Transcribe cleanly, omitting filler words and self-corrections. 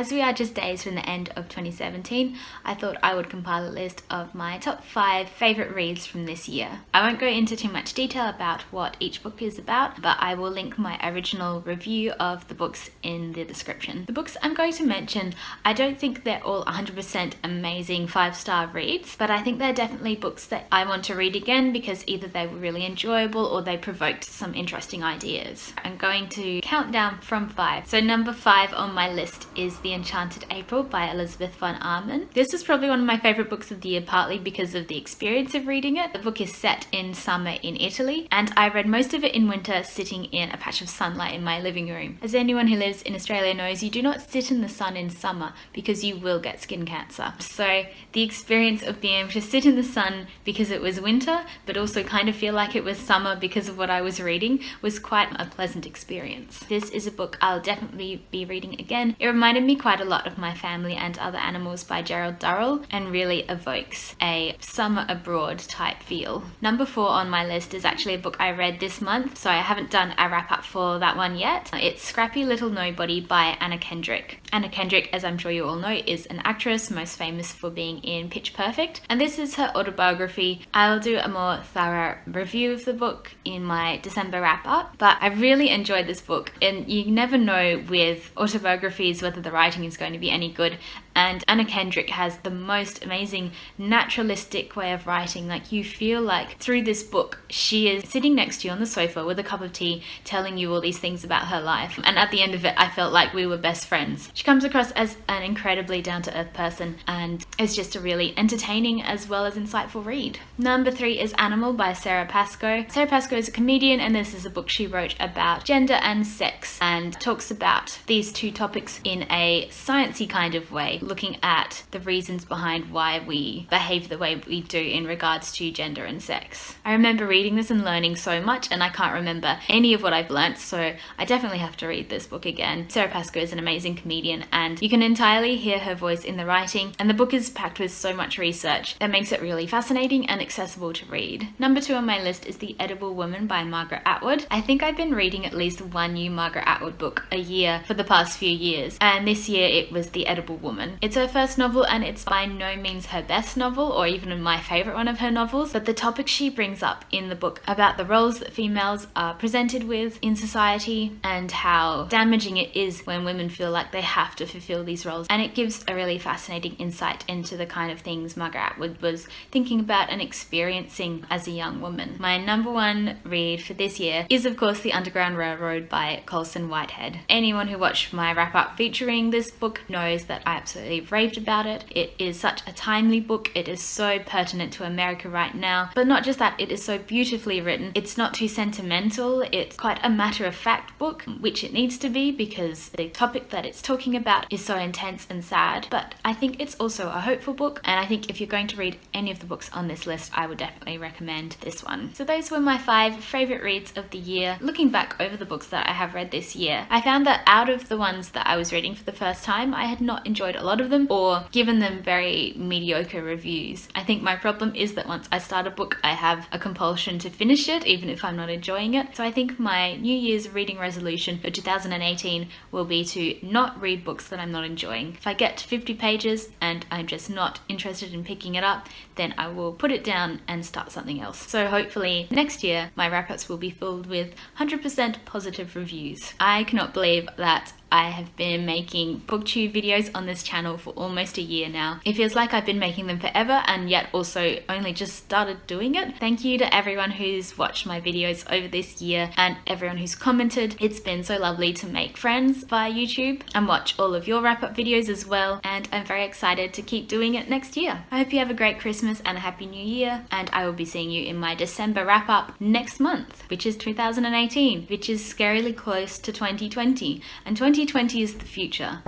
As we are just days from the end of 2017, I thought I would compile a list of my top 5 favourite reads from this year. I won't go into too much detail about what each book is about, but I will link my original review of the books in the description. The books I'm going to mention, I don't think they're all 100% amazing 5-star reads, but I think they're definitely books that I want to read again because either they were really enjoyable or they provoked some interesting ideas. I'm going to count down from 5. So number 5 on my list is The Enchanted April by Elizabeth von Arman. This is probably one of my favourite books of the year, partly because of the experience of reading it. The book is set in summer in Italy, and I read most of it in winter sitting in a patch of sunlight in my living room. As anyone who lives in Australia knows, you do not sit in the sun in summer because you will get skin cancer. So the experience of being able to sit in the sun because it was winter, but also kind of feel like it was summer because of what I was reading, was quite a pleasant experience. This is a book I'll definitely be reading again. It reminded me quite a lot of My Family and Other Animals by Gerald Durrell and really evokes a summer abroad type feel. Number 4 on my list is actually a book I read this month, so I haven't done a wrap up for that one yet. It's Scrappy Little Nobody by Anna Kendrick. Anna Kendrick, as I'm sure you all know, is an actress most famous for being in Pitch Perfect, and this is her autobiography. I'll do a more thorough review of the book in my December wrap up, but I really enjoyed this book, and you never know with autobiographies whether the writing is going to be any good, and Anna Kendrick has the most amazing naturalistic way of writing. Like, you feel like through this book she is sitting next to you on the sofa with a cup of tea telling you all these things about her life, and at the end of it I felt like we were best friends. She comes across as an incredibly down-to-earth person and is just a really entertaining as well as insightful read. Number 3 is Animal by Sarah Pascoe. Sarah Pascoe is a comedian, and this is a book she wrote about gender and sex and talks about these two topics in a sciencey kind of way, looking at the reasons behind why we behave the way we do in regards to gender and sex. I remember reading this and learning so much, and I can't remember any of what I've learnt, so I definitely have to read this book again. Sarah Pascoe is an amazing comedian, and you can entirely hear her voice in the writing, and the book is packed with so much research that makes it really fascinating and accessible to read. Number 2 on my list is The Edible Woman by Margaret Atwood. I think I've been reading at least one new Margaret Atwood book a year for the past few years, and this year it was The Edible Woman. It's her first novel, and it's by no means her best novel or even my favourite one of her novels, but the topics she brings up in the book about the roles that females are presented with in society and how damaging it is when women feel like they have to fulfill these roles, and it gives a really fascinating insight into the kind of things Margaret Atwood was thinking about and experiencing as a young woman. My number 1 read for this year is of course The Underground Railroad by Colson Whitehead. Anyone who watched my wrap up featuring this book knows that I absolutely raved about it. It is such a timely book. It is so pertinent to America right now, but not just that, it is so beautifully written. It's not too sentimental. It's quite a matter-of-fact book, which it needs to be because the topic that it's talking about is so intense and sad, but I think it's also a hopeful book, and I think if you're going to read any of the books on this list, I would definitely recommend this one. So those were my 5 favourite reads of the year. Looking back over the books that I have read this year, I found that out of the ones that I was reading for the first time, I had not enjoyed a lot of them or given them very mediocre reviews. I think my problem is that once I start a book, I have a compulsion to finish it, even if I'm not enjoying it. So I think my New Year's reading resolution for 2018 will be to not read books that I'm not enjoying. If I get to 50 pages and I'm just not interested in picking it up, then I will put it down and start something else. So hopefully next year my wrap-ups will be filled with 100% positive reviews. I cannot believe that I have been making booktube videos on this channel for almost a year now. It feels like I've been making them forever and yet also only just started doing it. Thank you to everyone who's watched my videos over this year and everyone who's commented. It's been so lovely to make friends via YouTube and watch all of your wrap-up videos as well, and I'm very excited to keep doing it next year. I hope you have a great Christmas and a happy new year, and I will be seeing you in my December wrap-up next month, which is 2018, which is scarily close to 2020, and 2020 is the future.